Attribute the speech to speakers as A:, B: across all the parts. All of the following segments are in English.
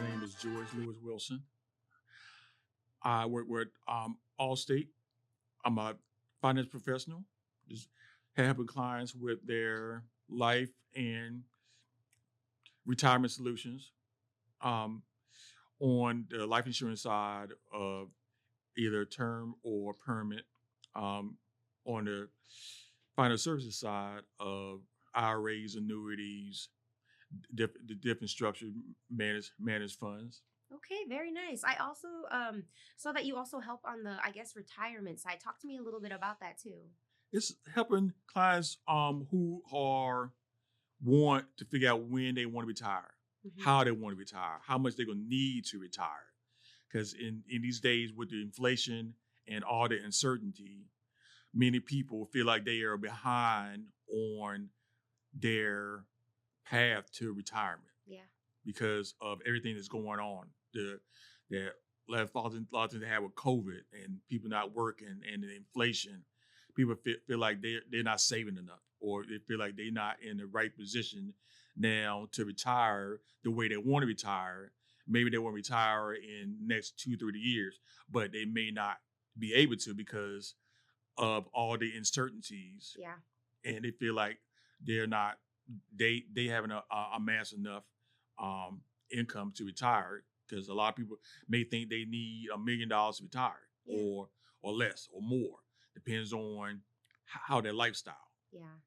A: My name is George Lewis Wilson. I work with Allstate. I'm a finance professional, just helping clients with their life and retirement solutions. Um, on the life insurance side of either term or permanent. Um, on the financial services side of IRAs, annuities, the different structured managed funds.
B: Okay, very nice. I also saw that you also help on the, I guess, retirement side. Talk to me a little bit about that too.
A: It's helping clients who are want to figure out when they want to retire,
B: Hmm.
A: how they want to retire, how much they're gonna need to retire. Because in these days with the inflation and all the uncertainty, many people feel like they are behind on their path to retirement
B: Yeah.
A: because of everything that's going on. The lot of they have with COVID and people not working and the inflation. People feel like they're not saving enough, or they feel like they're not in the right position now to retire the way they want to retire. Maybe they want to retire in next 2-3 years, but they may not be able to because of all the uncertainties,
B: Yeah.
A: and they feel like they're not they haven't amassed enough income to retire, because a lot of people may think they need $1 million to retire,
B: Yeah.
A: or less or more, depends on how their lifestyle.
B: Yeah.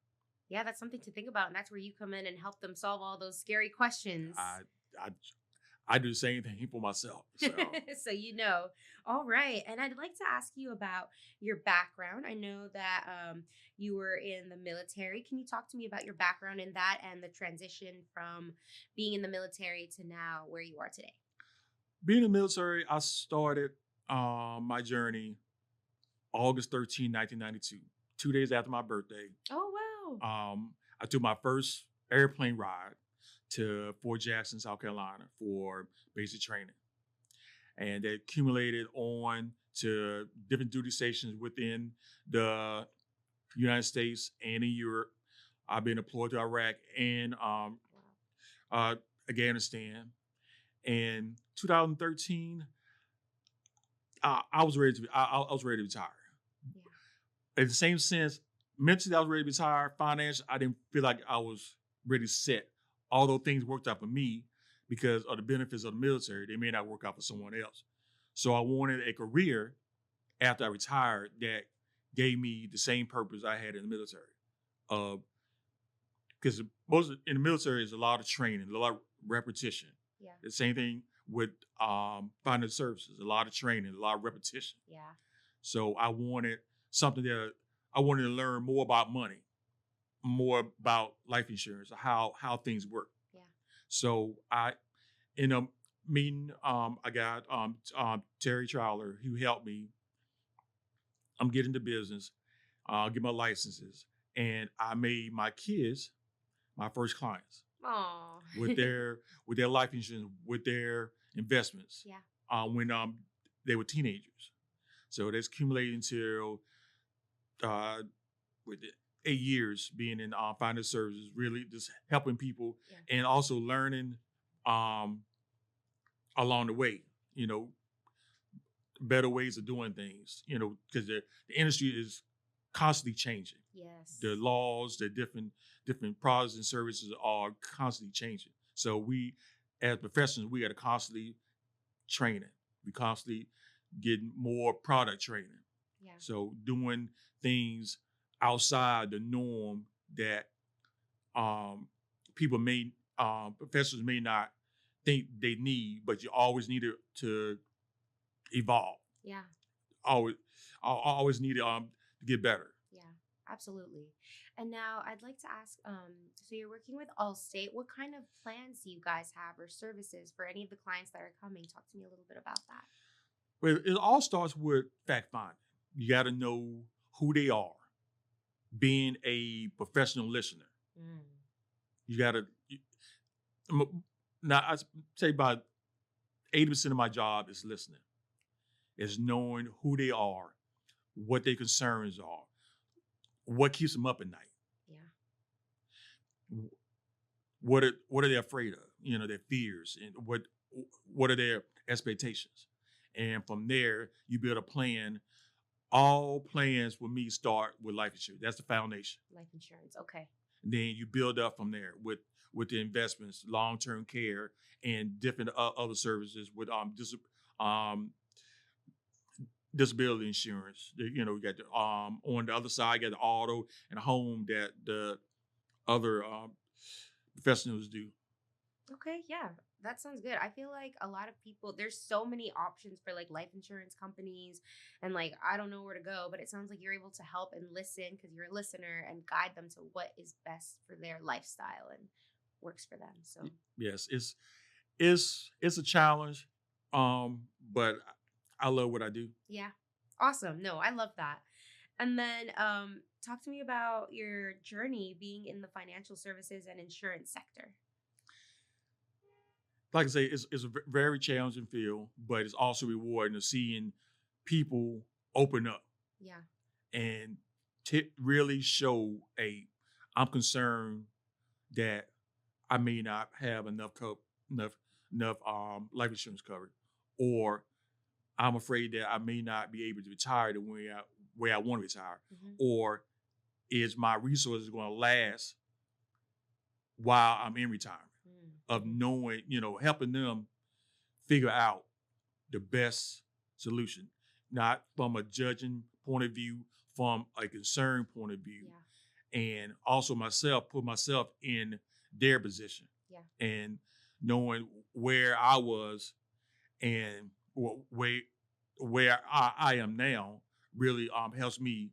B: Yeah, that's something to think about. And that's where you come in and help them solve all those scary questions.
A: I I I do the same thing for myself. So
B: So you know. All right. And I'd like to ask you about your background. I know that you were in the military. Can you talk to me about your background in that and the transition from being in the military to now where you are today?
A: being in the military, I started my journey August 13, 1992, 2 days after my birthday.
B: Oh, wow.
A: I took my first airplane ride to Fort Jackson, South Carolina for basic training. And they accumulated on to different duty stations within the United States and in Europe. I've been deployed to Iraq and
B: Wow.
A: uh, Afghanistan. In 2013, I was ready to I was ready to retire.
B: Yeah.
A: In the same sense, mentally I was ready to retire. Financially, I didn't feel like I was ready to set. Although things worked out for me because of the benefits of the military, they may not work out for someone else. So I wanted a career after I retired that gave me the same purpose I had in the military. Because most in the military is a lot of training, a lot of repetition.
B: Yeah.
A: The same thing with financial services, a lot of training, a lot of repetition.
B: Yeah.
A: So I wanted something that I wanted to learn more about money, more about life insurance, how things work.
B: Yeah.
A: So I in a meeting, I got Terry Trowler, who helped me. I'm getting the business, get my licenses, and I made my kids my first clients
B: Aw.
A: with their with their life insurance, with their investments,
B: Yeah.
A: when they were teenagers. So that's accumulating until uh, with 8 years being in financial services, really just helping people
B: Yeah.
A: and also learning um, along the way, you know, better ways of doing things, because the industry is constantly changing.
B: Yes.
A: The laws, the different products and services are constantly changing. So we, as professionals, we got to constantly training. We constantly getting more product training.
B: Yeah.
A: So doing things outside the norm that um, people may professors may not think they need, but you always need it to evolve.
B: Yeah.
A: Always, always need it to get better.
B: Yeah. Absolutely. And now I'd like to ask, so you're working with Allstate. What kind of plans do you guys have or services for any of the clients that are coming? Talk to me a little bit about that.
A: Well, it all starts with fact finding. You got to know who they are. Being a professional listener,
B: Mm.
A: you got to. Now, I say about 80% of my job is listening. Is knowing who they are, what their concerns are, what keeps them up at night.
B: Yeah.
A: What are they afraid of? Their fears and what are their expectations, and from there you build a plan. All plans for me start with life insurance. That's the foundation.
B: Life insurance. Okay.
A: And then you build up from there with the investments, long term care, and different other services with um disability insurance. You got the on the other side, you got the auto and home that the other professionals do.
B: Okay, yeah, that sounds good. I feel like a lot of people, there's so many options for like life insurance companies, and like I don't know where to go, but it sounds like you're able to help and listen because you're a listener and guide them to what is best for their lifestyle and works for them. So,
A: Yes, it's a challenge, but I love what I do.
B: yeah, awesome. No, I love that. And then talk to me about your journey being in the financial services and insurance sector.
A: Like I say, it's a very challenging field, but it's also rewarding to seeing people open up
B: Yeah.
A: and really show a I'm concerned that I may not have enough life insurance covered, or I'm afraid that I may not be able to retire the way I want to retire,
B: Hmm.
A: or is my resources going to last while I'm in retirement? Of
B: Mm-hmm.
A: knowing, helping them figure out the best solution, not from a judging point of view, from a concern point of view,
B: Yeah.
A: and also myself, put myself in their position
B: Yeah.
A: and knowing where I was and where I am now really helps me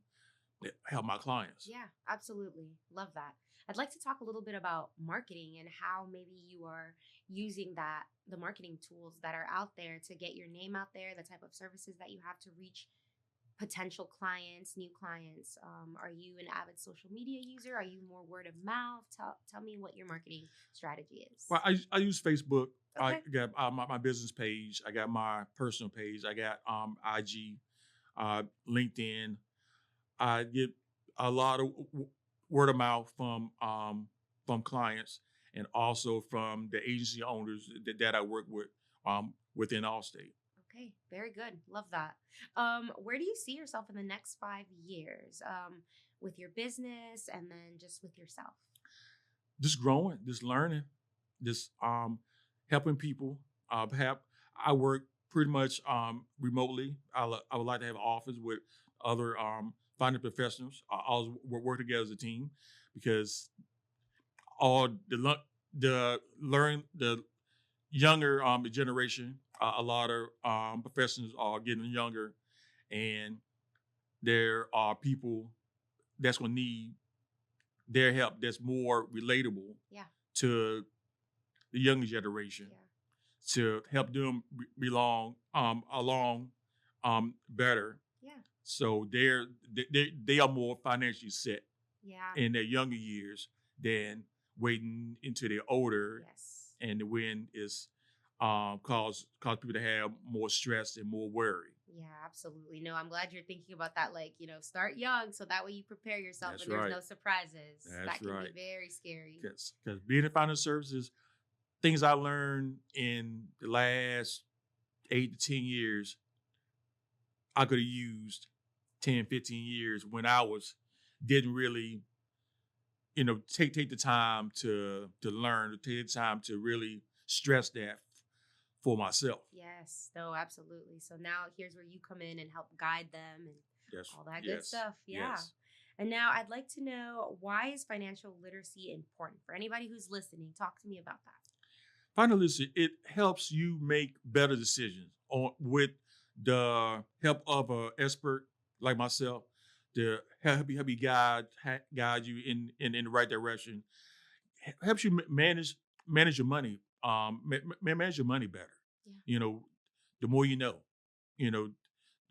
A: help my clients.
B: Yeah, absolutely. Love that. I'd like to talk a little bit about marketing and how maybe you are using the marketing tools that are out there to get your name out there, the type of services that you have to reach potential clients, new clients. Are you an avid social media user? Are you more word of mouth? Tell me what your marketing strategy is.
A: Well, I use Facebook. I
B: Okay.
A: got my business page. I got my personal page. I got IG, LinkedIn. I get a lot of word of mouth from clients and also from the agency owners that I work with within Allstate.
B: Okay, very good. Love that. Where do you see yourself in the next 5 years with your business and then just with yourself?
A: Just growing, just learning, just helping people. Have I work pretty much remotely. I would like to have an office with other finance professionals. I always work together as a team because all the younger generation, a lot of professionals are getting younger, and there are people that's going to need their help that's more relatable
B: Yeah,
A: to the younger generation
B: yeah,
A: to help them belong along better.
B: yeah,
A: So they are more financially set
B: yeah.
A: in their younger years than waiting into their older,
B: Yes.
A: and the win is cause people to have more stress and more worry.
B: Yeah, absolutely. No, I'm glad you're thinking about that. Like, start young so that way you prepare yourself
A: That's
B: and there's
A: right.
B: no surprises.
A: That's
B: That can be
A: right.
B: very scary.
A: Because being in financial services, things I learned in the last 8 to 10 years, I could have used 10, 15 years when I was didn't really, take the time to learn, to take the time to really stress that for myself.
B: Yes, no, absolutely. So now here's where you come in and help guide them and
A: Yes,
B: all that good
A: yes,
B: stuff. Yeah.
A: yes.
B: And now I'd like to know, why is financial literacy important for anybody who's listening? Talk to me about that.
A: Finally, it helps you make better decisions with the help of an expert like myself to help you guide you in the right direction. Helps you manage your money, manage your money better.
B: Yeah.
A: You know, the more you know,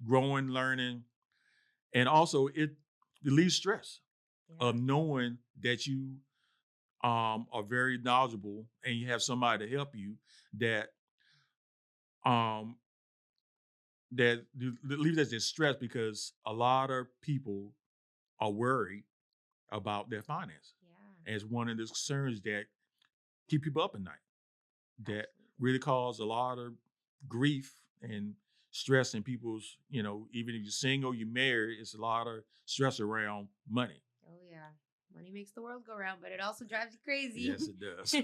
A: growing, learning, and also it relieves stress
B: Yeah.
A: of knowing that you are very knowledgeable and you have somebody to help you that um that leaves us in stress because a lot of people are worried about their finances.
B: Yeah.
A: And it's one of the concerns that keep people up at night. That
B: Absolutely.
A: really cause a lot of grief and stress in people's, even if you're single, you're married, it's a lot of stress around money.
B: Oh yeah. Money makes the world go round, but it also drives you crazy.
A: Yes, it does.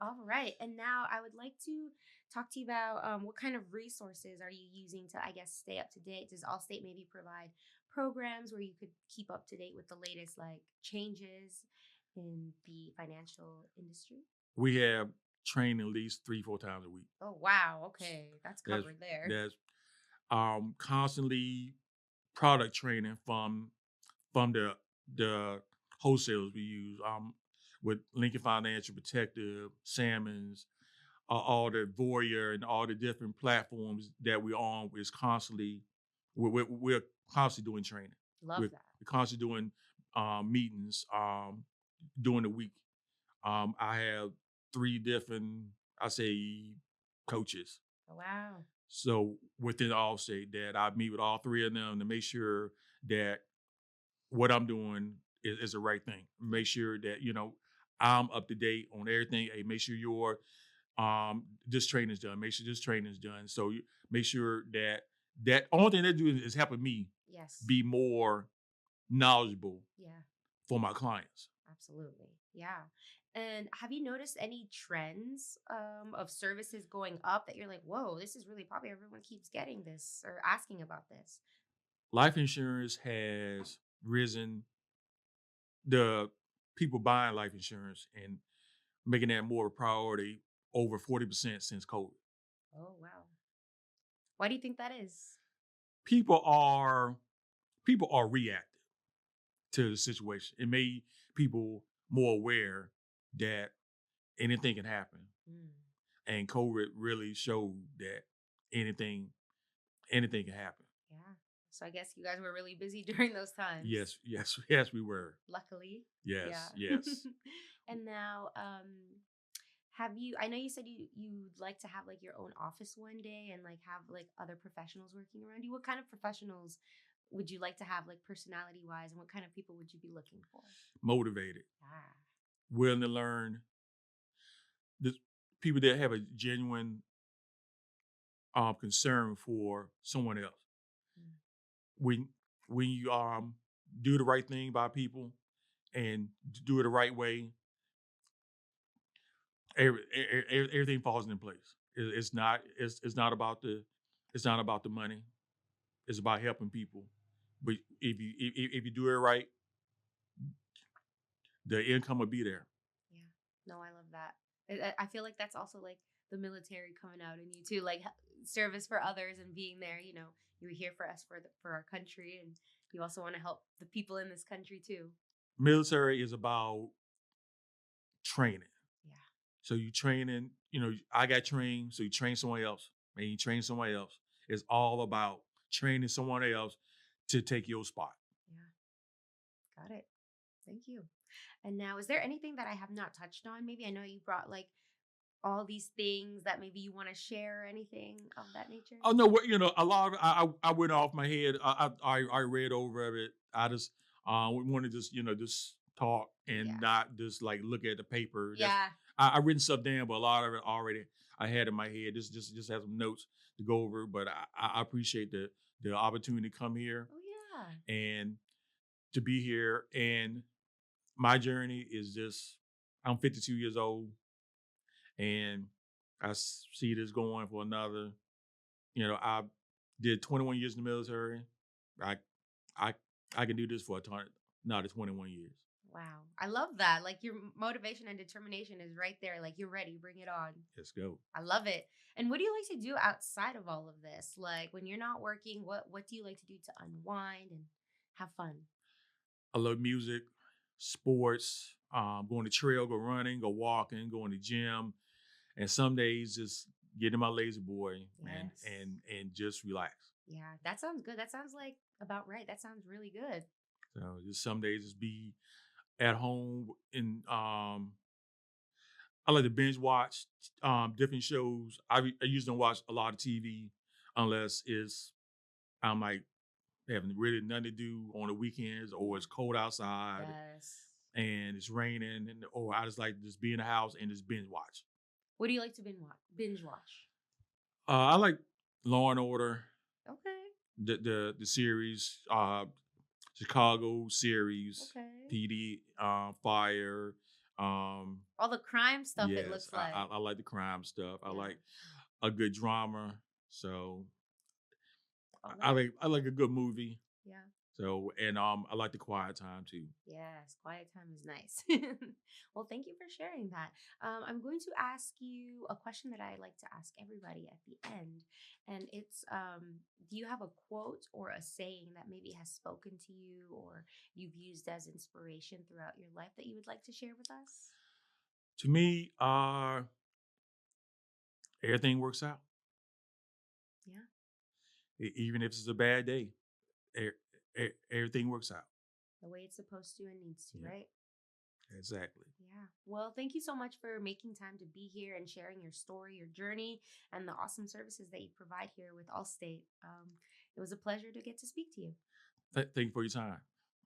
B: All right. And now I would like to talk to you about what kind of resources are you using to, I guess, stay up to date? Does Allstate maybe provide programs where you could keep up to date with the latest like changes in the financial industry?
A: We have training at least 3, 4 times a week.
B: Oh wow. Okay. That's
A: That's
B: covered there.
A: that's constantly product training from the wholesalers we use, with Lincoln Financial, Protective, Salmons, all the Voyeur, and all the different platforms that we're on is constantly we're constantly doing training.
B: Love
A: We're,
B: that.
A: we're constantly doing meetings during the week. I have 3 different, I say, coaches.
B: Oh, wow.
A: So within Allstate, that I meet with all 3 of them to make sure that what I'm doing is the right thing. Make sure that I'm up to date on everything. Hey, make sure your this training is done. Make sure this training is done. So make sure that only thing they do is helping me
B: Yes.
A: be more knowledgeable
B: Yeah.
A: for my clients.
B: Absolutely. Yeah. And have you noticed any trends of services going up that you're like, whoa, this is really popular. Everyone keeps getting this or asking about this.
A: Life insurance has risen. The people buying life insurance and making that more a priority over 40% since COVID.
B: Oh, wow. Why do you think that is?
A: People are people are reactive to the situation. It made people more aware that anything can happen.
B: Mm,
A: And COVID really showed that anything anything can happen.
B: yeah. So I guess you guys were really busy during those times.
A: Yes, yes, yes, we were.
B: Luckily. Yeah.
A: Yes, yes.
B: And now, have you I know you said you'd like to have like your own office one day and like have like other professionals working around you. What kind of professionals would you like to have like personality wise and what kind of people would you be looking for?
A: Motivated,
B: Ah.
A: willing to learn. The people that have a genuine concern for someone else.
B: Mm.
A: When you do the right thing by people and do it the right way, everything falls into place. It's not about the money. It's about helping people. But if you do it right, the income will be there.
B: Yeah. No, I love that. I feel like that's also like the military coming out in you too, like service for others and being there. You're here for us for our country, and you also want to help the people in this country too.
A: Military is about training.
B: Yeah.
A: So you training, I got trained, so you train someone else, and you train someone else. It's all about training someone else to take your spot.
B: Yeah. Got it. Thank you. And now, is there anything that I have not touched on? Maybe I know you brought like all these things that maybe you want to share or anything of that nature.
A: Oh no, a lot of it, I went off my head. I read over it. I just want to just talk and
B: Yeah.
A: not just like look at the paper.
B: Yeah.
A: I written stuff down, but a lot of it already I had in my head. Just have some notes to go over. But I appreciate the opportunity to come here
B: Oh yeah.
A: and to be here. And my journey is just I'm 52 years old, and I see this going for another. I did 21 years in the military. I I I can do this for another 21 years.
B: Wow. I love that. Like your motivation and determination is right there. Like you're ready. Bring it on.
A: Let's go.
B: I love it. And what do you like to do outside of all of this? Like when you're not working, what do you like to do to unwind and have fun?
A: I love music, sports, going to trail, go running, go walking, going to gym, and some days just get in my lazy boy and
B: Yes.
A: and just relax.
B: Yeah, that sounds good. That sounds like about right. That sounds really good.
A: So just some days just be at home and I like to binge watch different shows. I usually don't watch a lot of TV unless I'm like having really nothing to do on the weekends or it's cold outside
B: Yes.
A: and it's raining or I just like to just be in the house and just binge watch.
B: What do you like to binge watch?
A: I like Law and Order,
B: Okay.
A: the series, Chicago series,
B: Okay.
A: PD, Fire. Um,
B: All the crime stuff, it
A: yes,
B: looks like.
A: I like the crime stuff. I
B: Yeah.
A: like a good drama. So
B: All right.
A: I like a good movie.
B: Yeah.
A: So and I like the quiet time too.
B: Yes, quiet time is nice. Well, thank you for sharing that. I'm going to ask you a question that I like to ask everybody at the end, and it's do you have a quote or a saying that maybe has spoken to you or you've used as inspiration throughout your life that you would like to share with us?
A: To me, everything works out.
B: Yeah,
A: Even if it's a bad day, e- everything works out.
B: the way it's supposed to and needs to,
A: Yeah,
B: right?
A: exactly.
B: Yeah. Well, thank you so much for making time to be here and sharing your story, your journey, and the awesome services that you provide here with Allstate. It was a pleasure to get to speak to you.
A: Thank you for your time.